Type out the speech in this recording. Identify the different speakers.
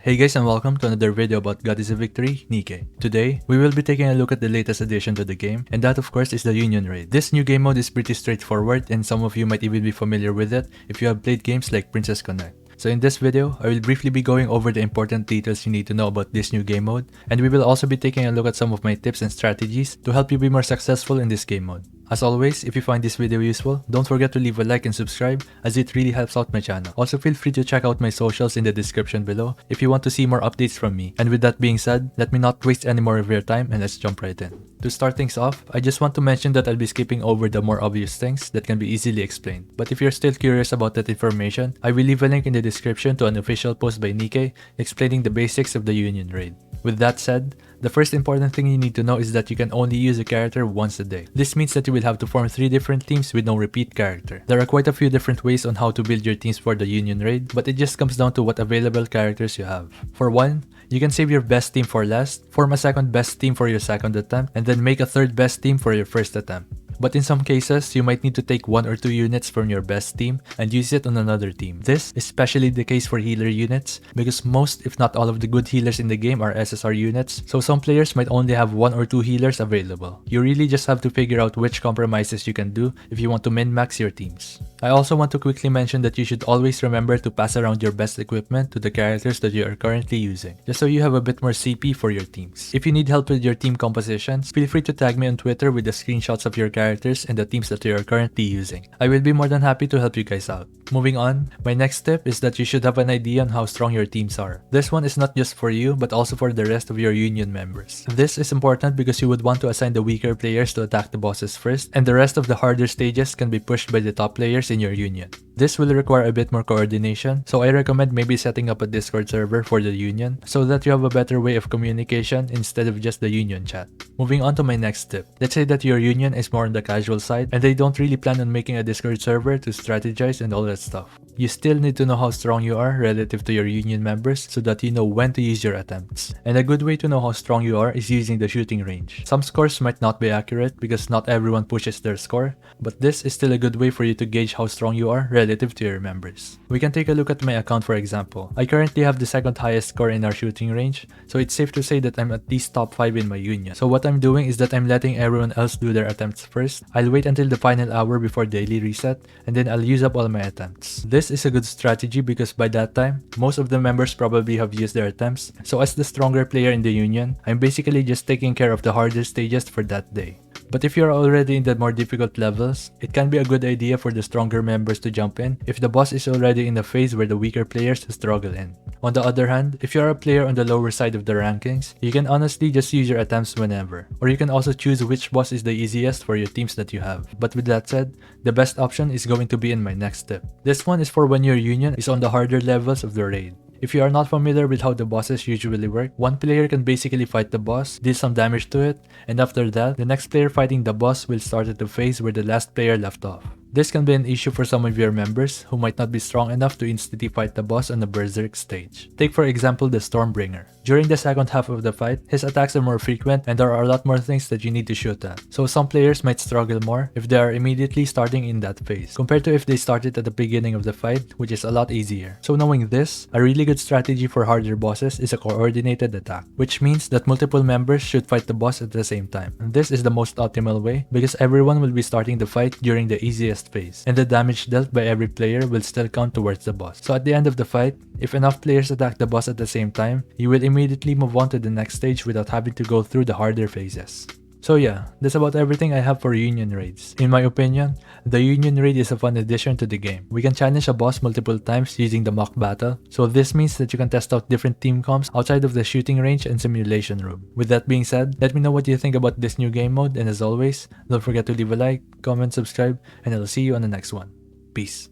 Speaker 1: Hey guys, and welcome to another video about God is a Victory, NIKKE. Today, we will be taking a look at the latest addition to the game, and that of course is the Union Raid. This new game mode is pretty straightforward, and some of you might even be familiar with it if you have played games like Princess Connect. So in this video, I will briefly be going over the important details you need to know about this new game mode, and we will also be taking a look at some of my tips and strategies to help you be more successful in this game mode. As always, if you find this video useful, don't forget to leave a like and subscribe as it really helps out my channel. Also feel free to check out my socials in the description below if you want to see more updates from me. And with that being said, let me not waste any more of your time and let's jump right in. To start things off, I just want to mention that I'll be skipping over the more obvious things that can be easily explained. But if you're still curious about that information, I will leave a link in the description to an official post by NIKKE explaining the basics of the Union Raid. With that said, the first important thing you need to know is that you can only use a character once a day. This means that you will have to form 3 different teams with no repeat character. There are quite a few different ways on how to build your teams for the Union Raid, but it just comes down to what available characters you have. For one, you can save your best team for last, form a second best team for your second attempt, and then make a third best team for your first attempt. But in some cases, you might need to take 1 or 2 units from your best team and use it on another team. This is especially the case for healer units because most if not all of the good healers in the game are SSR units, so some players might only have 1 or 2 healers available. You really just have to figure out which compromises you can do if you want to min-max your teams. I also want to quickly mention that you should always remember to pass around your best equipment to the characters that you are currently using, just so you have a bit more CP for your teams. If you need help with your team compositions, feel free to tag me on Twitter with the screenshots of your characters and the teams that you are currently using. I will be more than happy to help you guys out. Moving on, my next tip is that you should have an idea on how strong your teams are. This one is not just for you, but also for the rest of your Union members. This is important because you would want to assign the weaker players to attack the bosses first, and the rest of the harder stages can be pushed by the top players in your Union. This will require a bit more coordination, so I recommend maybe setting up a Discord server for the Union so that you have a better way of communication instead of just the Union chat. Moving on to my next tip. Let's say that your Union is more on the casual side and they don't really plan on making a Discord server to strategize and all that stuff. You still need to know how strong you are relative to your Union members so that you know when to use your attempts. And a good way to know how strong you are is using the shooting range. Some scores might not be accurate because not everyone pushes their score, but this is still a good way for you to gauge how strong you are relative to your members. We can take a look at my account for example. I currently have the second highest score in our shooting range, so it's safe to say that I'm at least top 5 in my Union. So what I'm doing is that I'm letting everyone else do their attempts first. I'll wait until the final hour before daily reset, and then I'll use up all my attempts. This is a good strategy because by that time, most of the members probably have used their attempts, so as the stronger player in the Union, I'm basically just taking care of the harder stages for that day. But if you're already in the more difficult levels, it can be a good idea for the stronger members to jump in if the boss is already in a phase where the weaker players struggle in. On the other hand, if you're a player on the lower side of the rankings, you can honestly just use your attempts whenever. Or you can also choose which boss is the easiest for your teams that you have. But with that said, the best option is going to be in my next tip. This one is for when your Union is on the harder levels of the raid. If you are not familiar with how the bosses usually work, one player can basically fight the boss, deal some damage to it, and after that, the next player fighting the boss will start at the phase where the last player left off. This can be an issue for some of your members who might not be strong enough to instantly fight the boss on the Berserk stage. Take for example the Stormbringer. During the second half of the fight, his attacks are more frequent and there are a lot more things that you need to shoot at. So some players might struggle more if they are immediately starting in that phase, compared to if they started at the beginning of the fight, which is a lot easier. So knowing this, a really good strategy for harder bosses is a coordinated attack, which means that multiple members should fight the boss at the same time. And this is the most optimal way because everyone will be starting the fight during the easiest phase, and the damage dealt by every player will still count towards the boss. So at the end of the fight, if enough players attack the boss at the same time, you will immediately move on to the next stage without having to go through the harder phases. So yeah, that's about everything I have for Union Raids. In my opinion, the Union Raid is a fun addition to the game. We can challenge a boss multiple times using the mock battle, so this means that you can test out different team comps outside of the shooting range and simulation room. With that being said, let me know what you think about this new game mode, and as always, don't forget to leave a like, comment, subscribe, and I'll see you on the next one. Peace.